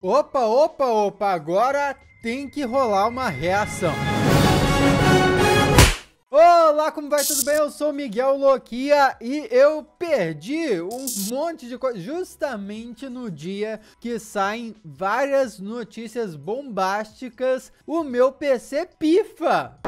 Opa, opa, opa, agora tem que rolar uma reação. Olá, como vai? Tudo bem? Eu sou o Miguel Loquia e eu perdi um monte de coisa justamente no dia que saem várias notícias bombásticas. O meu PC pifa!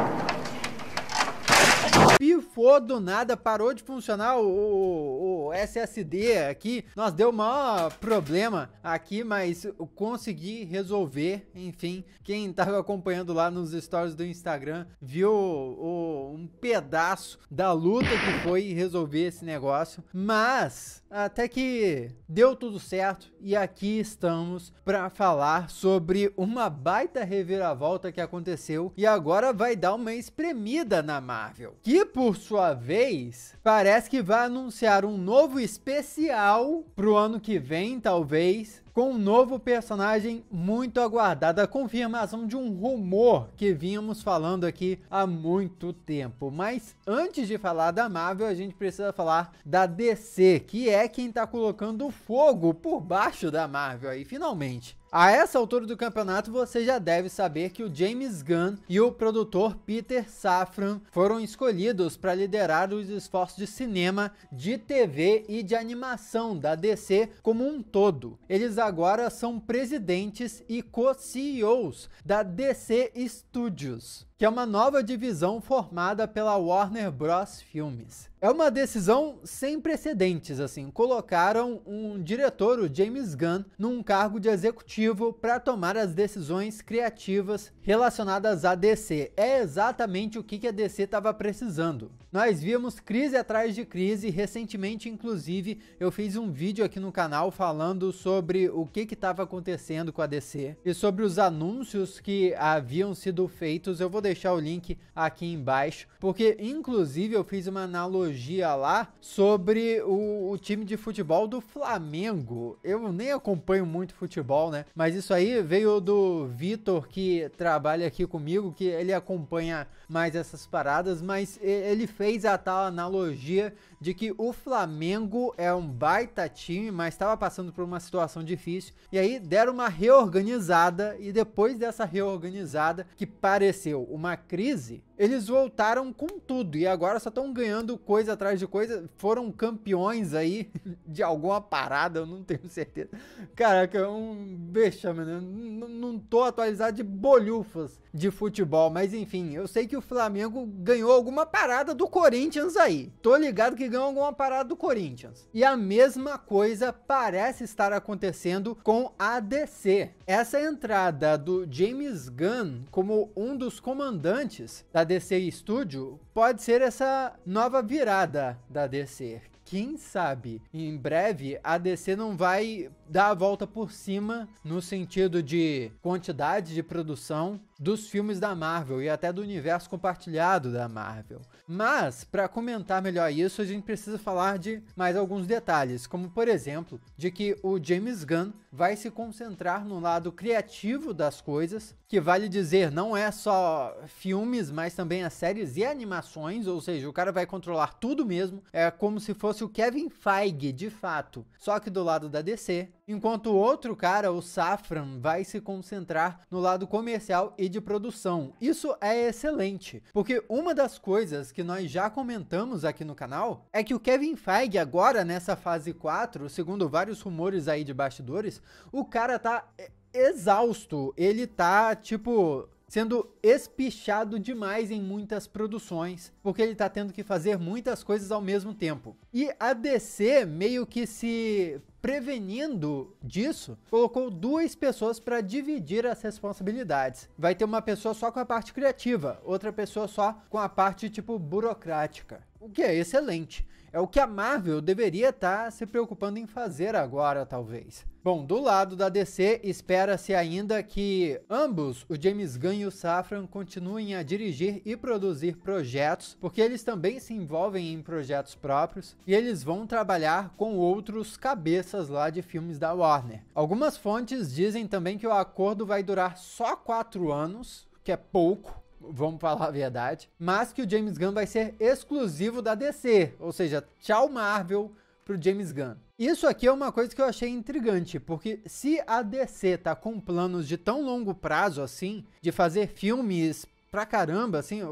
Pifou do nada, parou de funcionar o SSD aqui. Nossa, deu maior problema aqui, mas eu consegui resolver. Enfim, quem tava acompanhando lá nos stories do Instagram viu um pedaço da luta que foi resolver esse negócio. Mas até que deu tudo certo e aqui estamos para falar sobre uma baita reviravolta que aconteceu e agora vai dar uma espremida na Marvel, que por sua vez parece que vai anunciar um novo especial pro ano que vem, talvez, com um novo personagem muito aguardado, a confirmação de um rumor que vínhamos falando aqui há muito tempo. Mas antes de falar da Marvel, a gente precisa falar da DC, que é quem tá colocando fogo por baixo da Marvel aí, finalmente. A essa altura do campeonato, você já deve saber que o James Gunn e o produtor Peter Safran foram escolhidos para liderar os esforços de cinema, de TV e de animação da DC como um todo. Eles agora são presidentes e co-CEOs da DC Studios, que é uma nova divisão formada pela Warner Bros. Filmes. É uma decisão sem precedentes, assim. Colocaram um diretor, o James Gunn, num cargo de executivo para tomar as decisões criativas relacionadas à DC. É exatamente o que a DC estava precisando. Nós vimos crise atrás de crise. Recentemente, inclusive, eu fiz um vídeo aqui no canal falando sobre o que estava acontecendo com a DC e sobre os anúncios que haviam sido feitos. Eu vou deixar o link aqui embaixo, porque inclusive eu fiz uma analogia lá sobre o time de futebol do Flamengo. Eu nem acompanho muito futebol, né? Mas isso aí veio do Vitor, que trabalha aqui comigo, que ele acompanha mais essas paradas, mas ele fez a tal analogia de que o Flamengo é um baita time, mas estava passando por uma situação difícil, e aí deram uma reorganizada, e depois dessa reorganizada, que pareceu uma crise, eles voltaram com tudo, e agora só estão ganhando coisa atrás de coisa, foram campeões aí de alguma parada, eu não tenho certeza. Caraca, é um vexame, né? Não tô atualizado de bolhufas de futebol, mas enfim, eu sei que o Flamengo ganhou alguma parada do Corinthians aí. Tô ligado que ganhou alguma parada do Corinthians. E a mesma coisa parece estar acontecendo com a DC. Essa entrada do James Gunn como um dos comandantes da DC Studio pode ser essa nova virada da DC. Quem sabe, em breve, a DC não vai dar a volta por cima no sentido de quantidade de produção dos filmes da Marvel e até do universo compartilhado da Marvel. Mas, para comentar melhor isso, a gente precisa falar de mais alguns detalhes, como por exemplo, de que o James Gunn vai se concentrar no lado criativo das coisas, que vale dizer, não é só filmes, mas também as séries e animações, ou seja, o cara vai controlar tudo mesmo, é como se fosse o Kevin Feige, de fato, só que do lado da DC, enquanto o outro cara, o Safran, vai se concentrar no lado comercial e de produção. Isso é excelente, porque uma das coisas que nós já comentamos aqui no canal é que o Kevin Feige agora, nessa fase 4, segundo vários rumores aí de bastidores, o cara tá exausto, ele tá, tipo, sendo espichado demais em muitas produções, porque ele tá tendo que fazer muitas coisas ao mesmo tempo. E a DC meio que se prevenindo disso, colocou duas pessoas para dividir as responsabilidades. Vai ter uma pessoa só com a parte criativa, outra pessoa só com a parte, tipo, burocrática. O que é excelente. É o que a Marvel deveria estar se preocupando em fazer agora, talvez. Bom, do lado da DC, espera-se ainda que ambos, o James Gunn e o Safran, continuem a dirigir e produzir projetos, porque eles também se envolvem em projetos próprios, e eles vão trabalhar com outros cabeças lá de filmes da Warner. Algumas fontes dizem também que o acordo vai durar só 4 anos, que é pouco, vamos falar a verdade, mas que o James Gunn vai ser exclusivo da DC, ou seja, tchau Marvel pro James Gunn. Isso aqui é uma coisa que eu achei intrigante, porque se a DC tá com planos de tão longo prazo assim, de fazer filmes pra caramba, assim,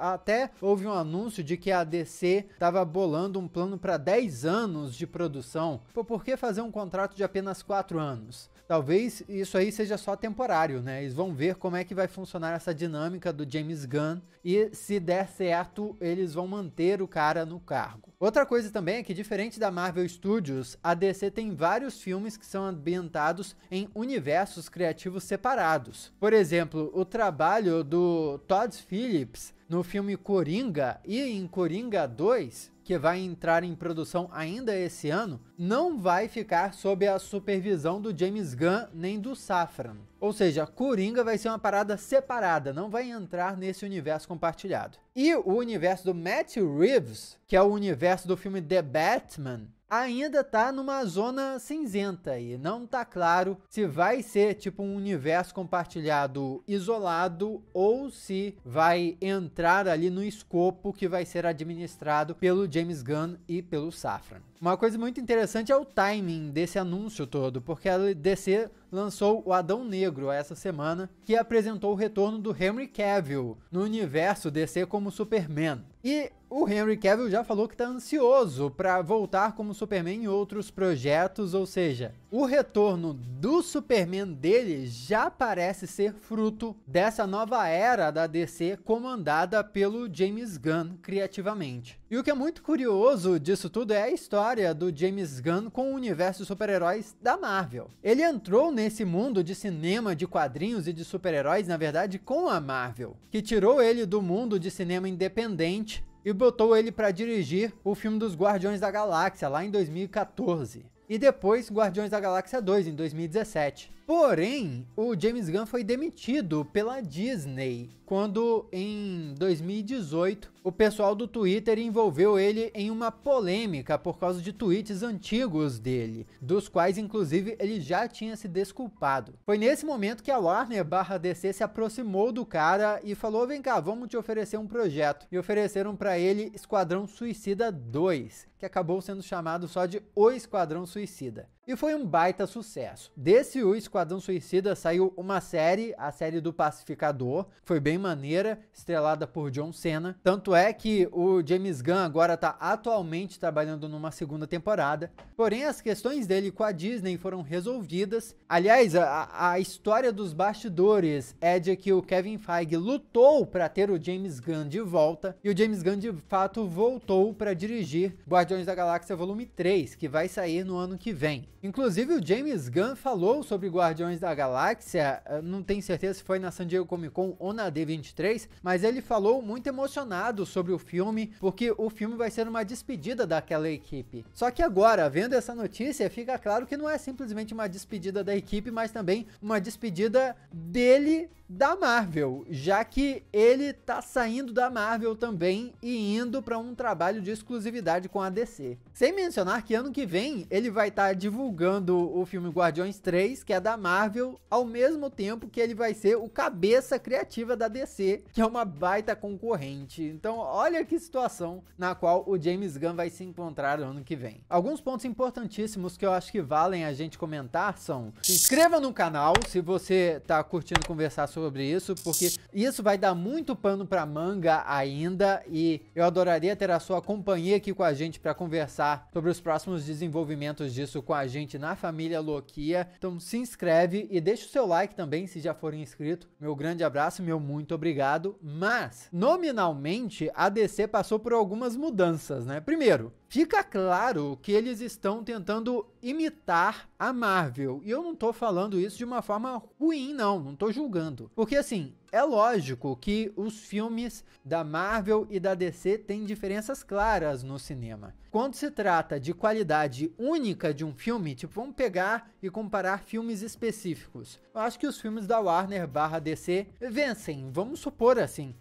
até houve um anúncio de que a DC tava bolando um plano para 10 anos de produção. Pô, por que fazer um contrato de apenas 4 anos? Talvez isso aí seja só temporário, né? Eles vão ver como é que vai funcionar essa dinâmica do James Gunn e se der certo, eles vão manter o cara no cargo. Outra coisa também é que, diferente da Marvel Studios, a DC tem vários filmes que são ambientados em universos criativos separados. Por exemplo, o trabalho do Todd Phillips no filme Coringa e em Coringa 2, que vai entrar em produção ainda esse ano, não vai ficar sob a supervisão do James Gunn nem do Safran. Ou seja, Coringa vai ser uma parada separada, não vai entrar nesse universo compartilhado. E o universo do Matt Reeves, que é o universo do filme The Batman, ainda tá numa zona cinzenta e não tá claro se vai ser tipo um universo compartilhado isolado ou se vai entrar ali no escopo que vai ser administrado pelo James Gunn e pelo Safran. Uma coisa muito interessante é o timing desse anúncio todo, porque a DC lançou o Adão Negro essa semana, que apresentou o retorno do Henry Cavill no universo DC como Superman. E o Henry Cavill já falou que tá ansioso para voltar como Superman em outros projetos, ou seja, o retorno do Superman dele já parece ser fruto dessa nova era da DC comandada pelo James Gunn criativamente. E o que é muito curioso disso tudo é a história do James Gunn com o universo de super-heróis da Marvel. Ele entrou nesse mundo de cinema, de quadrinhos e de super-heróis, na verdade, com a Marvel, que tirou ele do mundo de cinema independente e botou ele para dirigir o filme dos Guardiões da Galáxia lá em 2014. E depois Guardiões da Galáxia 2 em 2017. Porém, o James Gunn foi demitido pela Disney quando, em 2018, o pessoal do Twitter envolveu ele em uma polêmica por causa de tweets antigos dele, dos quais, inclusive, ele já tinha se desculpado. Foi nesse momento que a Warner/DC se aproximou do cara e falou: vem cá, vamos te oferecer um projeto. E ofereceram para ele Esquadrão Suicida 2, que acabou sendo chamado só de O Esquadrão Suicida. E foi um baita sucesso. Desse O Esquadrão Suicida saiu uma série, a série do Pacificador, foi bem maneira, estrelada por John Cena. Tanto é que o James Gunn agora está atualmente trabalhando numa segunda temporada. Porém, as questões dele com a Disney foram resolvidas. Aliás, a história dos bastidores é de que o Kevin Feige lutou para ter o James Gunn de volta. E o James Gunn, de fato, voltou para dirigir Guardiões da Galáxia Volume 3, que vai sair no ano que vem. Inclusive, o James Gunn falou sobre Guardiões da Galáxia, não tenho certeza se foi na San Diego Comic Con ou na D23, mas ele falou muito emocionado sobre o filme, porque o filme vai ser uma despedida daquela equipe. Só que agora, vendo essa notícia, fica claro que não é simplesmente uma despedida da equipe, mas também uma despedida dele da Marvel, já que ele tá saindo da Marvel também e indo para um trabalho de exclusividade com a DC. Sem mencionar que ano que vem ele vai estar divulgando o filme Guardiões 3, que é da Marvel, ao mesmo tempo que ele vai ser o cabeça criativa da DC, que é uma baita concorrente. Então, olha que situação na qual o James Gunn vai se encontrar no ano que vem. Alguns pontos importantíssimos que eu acho que valem a gente comentar são: se inscreva no canal se você tá curtindo conversar sobre isso, porque isso vai dar muito pano para manga ainda e eu adoraria ter a sua companhia aqui com a gente para conversar sobre os próximos desenvolvimentos disso com a gente na família Loquia. Então se inscreve e deixa o seu like também se já for inscrito. Meu grande abraço, meu muito obrigado. Mas, nominalmente, a DC passou por algumas mudanças, né? Primeiro, fica claro que eles estão tentando imitar a Marvel. E eu não tô falando isso de uma forma ruim, não tô julgando. Porque assim, é lógico que os filmes da Marvel e da DC têm diferenças claras no cinema. Quando se trata de qualidade única de um filme, tipo, vamos pegar e comparar filmes específicos. Eu acho que os filmes da Warner/DC vencem, vamos supor assim,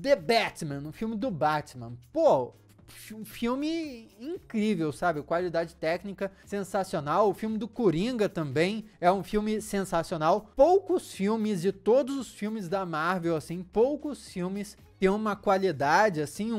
The Batman, o filme do Batman. Pô, um filme incrível, sabe? Qualidade técnica sensacional. O filme do Coringa também é um filme sensacional. Poucos filmes de todos os filmes da Marvel, assim, poucos filmes ter uma qualidade, assim,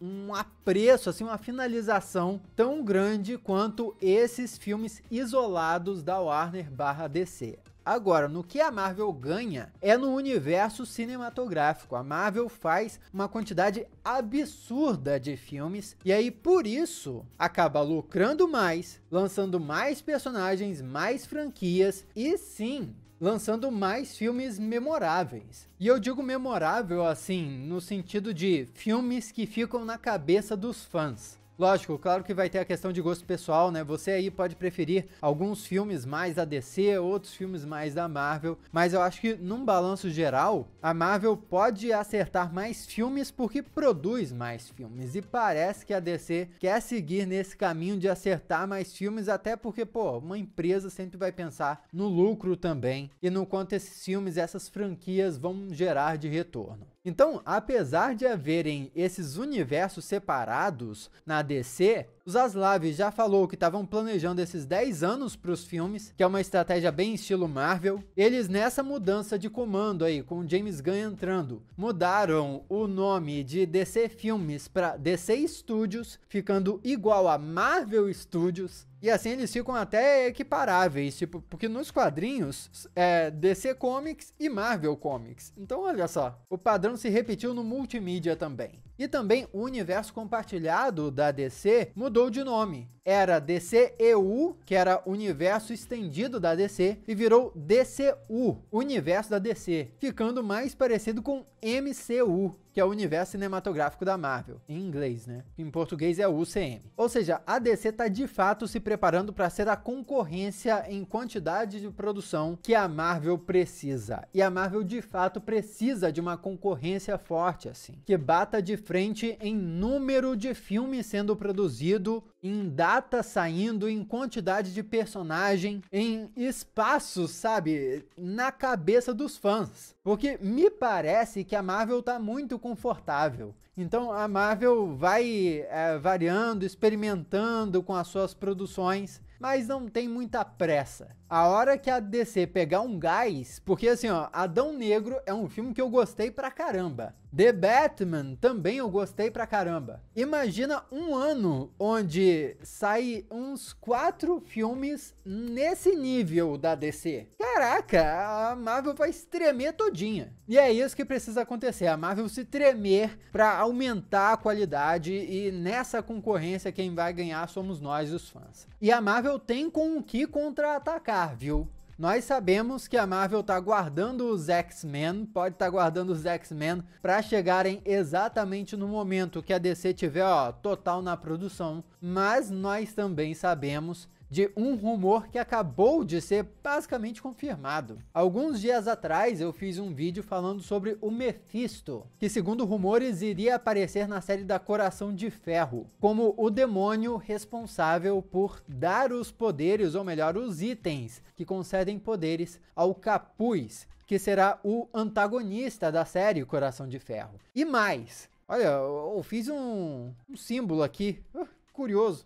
um apreço, assim, uma finalização tão grande quanto esses filmes isolados da Warner/DC. Agora, no que a Marvel ganha é no universo cinematográfico. A Marvel faz uma quantidade absurda de filmes e aí por isso acaba lucrando mais, lançando mais personagens, mais franquias e sim, lançando mais filmes memoráveis. E eu digo memorável assim, no sentido de filmes que ficam na cabeça dos fãs. Lógico, claro que vai ter a questão de gosto pessoal, né? Você aí pode preferir alguns filmes mais da DC, outros filmes mais da Marvel, mas eu acho que num balanço geral, a Marvel pode acertar mais filmes porque produz mais filmes, e parece que a DC quer seguir nesse caminho de acertar mais filmes, até porque, pô, uma empresa sempre vai pensar no lucro também e no quanto esses filmes, essas franquias vão gerar de retorno. Então, apesar de haverem esses universos separados na DC, o Zaslav já falou que estavam planejando esses 10 anos para os filmes, que é uma estratégia bem estilo Marvel. Eles nessa mudança de comando aí, com o James Gunn entrando, mudaram o nome de DC Filmes para DC Studios, ficando igual a Marvel Studios. E assim eles ficam até equiparáveis, tipo, porque nos quadrinhos é DC Comics e Marvel Comics. Então olha só, o padrão se repetiu no multimídia também. E também o universo compartilhado da DC mudou de nome. Era DCEU, que era o universo estendido da DC, e virou DCU, universo da DC, ficando mais parecido com MCU, que é o universo cinematográfico da Marvel, em inglês, né? Em português é UCM. Ou seja, a DC tá de fato se preparando para ser a concorrência em quantidade de produção que a Marvel precisa. E a Marvel de fato precisa de uma concorrência forte assim, que bata de frente em número de filmes sendo produzido, em data saindo, em quantidade de personagem, em espaço, sabe, na cabeça dos fãs. Porque me parece que a Marvel tá muito confortável. Então a Marvel vai variando, experimentando com as suas produções, mas não tem muita pressa. A hora que a DC pegar um gás, porque assim, ó, Adão Negro é um filme que eu gostei pra caramba. The Batman também eu gostei pra caramba. Imagina um ano onde sai uns 4 filmes nesse nível da DC. Caraca, a Marvel vai se tremer todinha. E é isso que precisa acontecer, a Marvel se tremer pra aumentar a qualidade, e nessa concorrência quem vai ganhar somos nós, os fãs. E a Marvel tem com o que contra-atacar, viu? Nós sabemos que a Marvel tá guardando os X-Men, pode estar guardando os X-Men para chegarem exatamente no momento que a DC tiver, ó, total na produção, mas nós também sabemos de um rumor que acabou de ser basicamente confirmado. Alguns dias atrás eu fiz um vídeo falando sobre o Mephisto, que segundo rumores iria aparecer na série da Coração de Ferro, como o demônio responsável por dar os poderes, ou melhor, os itens que concedem poderes ao Capuz, que será o antagonista da série Coração de Ferro. E mais, olha, eu fiz um símbolo aqui, curioso.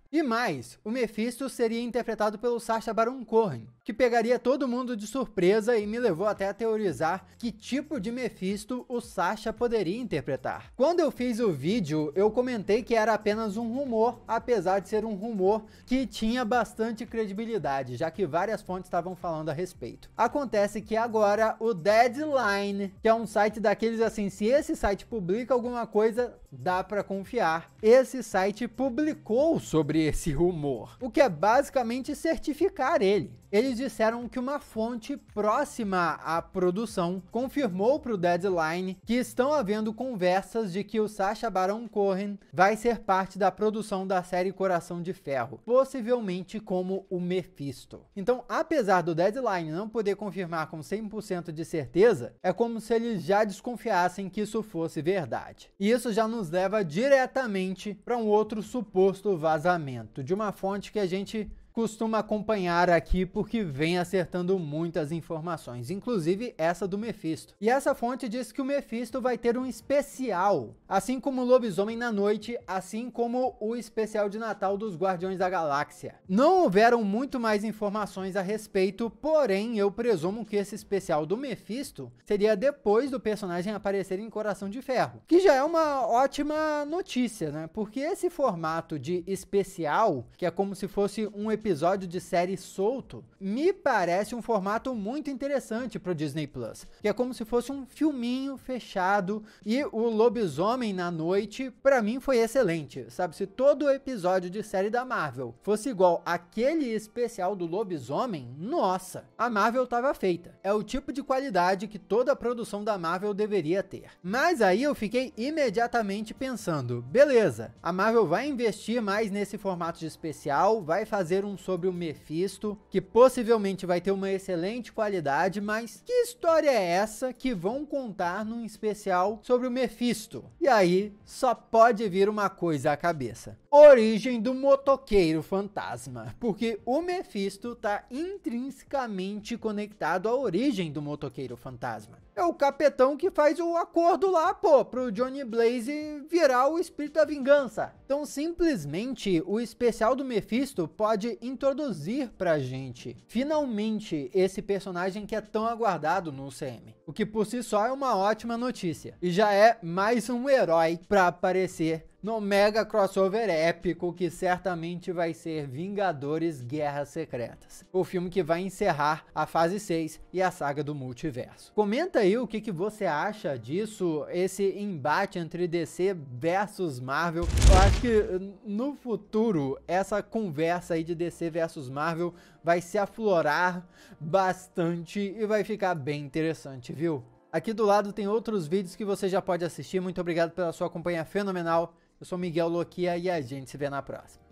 E mais, o Mephisto seria interpretado pelo Sacha Baron Cohen, que pegaria todo mundo de surpresa e me levou até a teorizar que tipo de Mephisto o Sacha poderia interpretar. Quando eu fiz o vídeo, eu comentei que era apenas um rumor, apesar de ser um rumor que tinha bastante credibilidade, já que várias fontes estavam falando a respeito. Acontece que agora o Deadline, que é um site daqueles assim, se esse site publica alguma coisa, dá pra confiar. Esse site publicou sobre esse rumor, o que é basicamente certificar ele. Eles disseram que uma fonte próxima à produção confirmou para o Deadline que estão havendo conversas de que o Sacha Baron Cohen vai ser parte da produção da série Coração de Ferro, possivelmente como o Mephisto. Então, apesar do Deadline não poder confirmar com 100% de certeza, é como se eles já desconfiassem que isso fosse verdade. E isso já nos leva diretamente para um outro suposto vazamento de uma fonte que a gente costuma acompanhar aqui porque vem acertando muitas informações, inclusive essa do Mephisto. E essa fonte diz que o Mephisto vai ter um especial, assim como o Lobisomem na Noite, assim como o especial de Natal dos Guardiões da Galáxia. Não houveram muito mais informações a respeito, porém eu presumo que esse especial do Mephisto seria depois do personagem aparecer em Coração de Ferro, que já é uma ótima notícia, né? Porque esse formato de especial, que é como se fosse um episódio de série solto, me parece um formato muito interessante para o Disney Plus, que é como se fosse um filminho fechado. E o Lobisomem na Noite, para mim, foi excelente, sabe? Se todo episódio de série da Marvel fosse igual aquele especial do Lobisomem, nossa, a Marvel tava feita. É o tipo de qualidade que toda a produção da Marvel deveria ter. Mas aí eu fiquei imediatamente pensando, beleza, a Marvel vai investir mais nesse formato de especial, vai fazer um sobre o Mephisto, que possivelmente vai ter uma excelente qualidade, mas que história é essa que vão contar num especial sobre o Mephisto? E aí só pode vir uma coisa à cabeça: origem do motoqueiro fantasma, porque o Mephisto tá intrinsecamente conectado à origem do motoqueiro fantasma. É o capetão que faz o acordo lá, pô, pro Johnny Blaze virar o espírito da vingança. Então, simplesmente, o especial do Mephisto pode introduzir pra gente, finalmente, esse personagem que é tão aguardado no UCM. O que por si só é uma ótima notícia. E já é mais um herói pra aparecer no mega crossover épico que certamente vai ser Vingadores Guerras Secretas, o filme que vai encerrar a fase 6 e a saga do multiverso. Comenta aí o que você acha disso, esse embate entre DC versus Marvel. Eu acho que no futuro essa conversa aí de DC versus Marvel vai se aflorar bastante e vai ficar bem interessante, viu? Aqui do lado tem outros vídeos que você já pode assistir. Muito obrigado pela sua companhia fenomenal. Eu sou Miguel Loquia e a gente se vê na próxima.